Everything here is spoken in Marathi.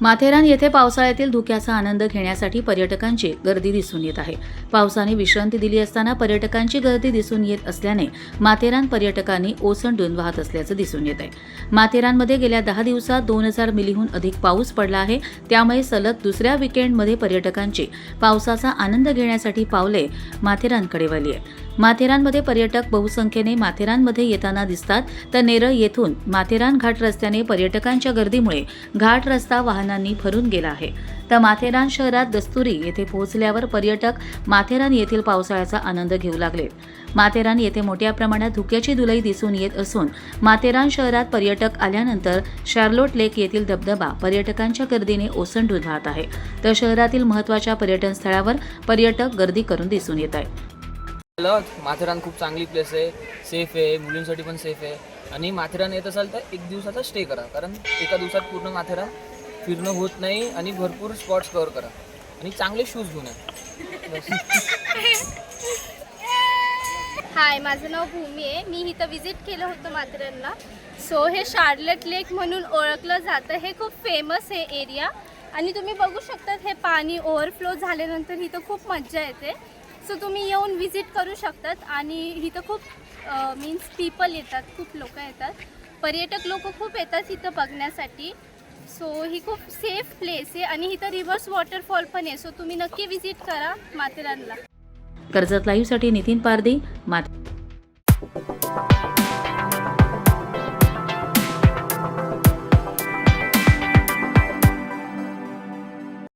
माथेरान येथे पावसाळ्यातील धुक्याचा आनंद घेण्यासाठी पर्यटकांची गर्दी दिसून येत आहे. पावसाने विश्रांती दिली असताना पर्यटकांची गर्दी दिसून येत असल्याने माथेरान पर्यटकांनी ओसंडून वाहत असल्याचं दिसून येत आहे. माथेरानमध्ये गेल्या 10 दिवसात 2000 मिलीहून अधिक पाऊस पडला आहे. त्यामुळे सलग दुसऱ्या वीकेंडमध्ये पर्यटकांची पावसाचा आनंद घेण्यासाठी पावले माथेरानकडे वळली आहे. माथेरानमध्ये पर्यटक बहुसंख्येने माथेरानमध्ये येताना दिसतात, तर नेरळ येथून माथेरान घाट रस्त्याने पर्यटकांच्या गर्दीमुळे घाट रस्ता वाहनांनी भरून गेला आहे. तर माथेरान शहरात दस्तुरी येथे पोहोचल्यावर पर्यटक माथेरान येथील पावसाळ्याचा आनंद घेऊ लागले. माथेरान येथे मोठ्या प्रमाणात धुक्याची धुलई दिसून येत असून माथेरान शहरात पर्यटक आल्यानंतर शार्लोट लेक येथील धबधबा पर्यटकांच्या गर्दीने ओसंडून वाहत आहे. तर शहरातील महत्त्वाच्या पर्यटन स्थळावर पर्यटक गर्दी करून दिसून येत आहे. माथेरान खूप चांगली प्लेस आहे, सेफ आहे, मुलींसाठी पण सेफ आहे. आणि माथेरान येत असाल तर एक दिवसाचा स्टे करा, कारण एका दिवसात पूर्ण माथेरान फिरणं होत नाही. आणि भरपूर स्पॉट्स कव्हर करा आणि चांगले शूज घेऊन या. हाय, माझं नाव भूमी आहे. मी इथं विजिट केलं होतं माथेरानला. सो हे शार्लेट लेक म्हणून ओळखलं जातं. हे खूप फेमस आहे एरिया. आणि तुम्ही बघू शकतात हे पाणी ओव्हरफ्लो झाल्यानंतर इथं खूप मज्जा येते. सो तुम्ही येऊन विजिट करू शकतात. आणि इथं खूप मीन्स पीपल येतात, खूप लोक येतात, पर्यटक लोक खूप येतात इथं बघण्यासाठी. सो ही खूप सेफ प्लेस आहे. आणि इथं रिव्हर्स वॉटरफॉल पण आहे. सो तुम्ही नक्की विजिट करा माथेरानला. कर्जत लाईव्हसाठी नितीन पारदी, माथेरान.